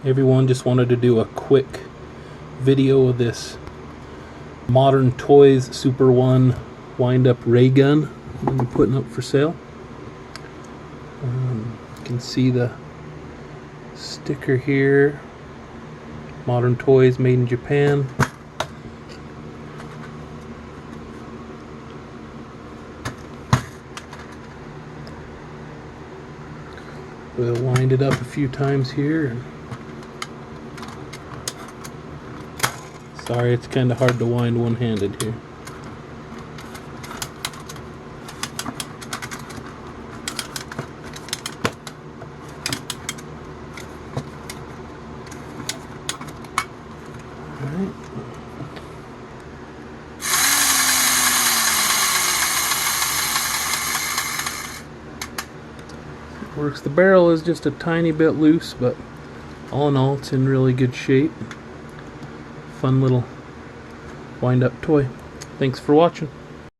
Everyone, just wanted to do a quick video of this Modern Toys Super 1 wind-up ray gun I'm putting up for sale. You can see the sticker here, Modern Toys, made in Japan. We'll wind it up a few times here. Sorry, it's kind of hard to wind one-handed here. Alright. Works. The barrel is just a tiny bit loose, but all in all, it's in really good shape. Fun little wind-up toy. Thanks for watching.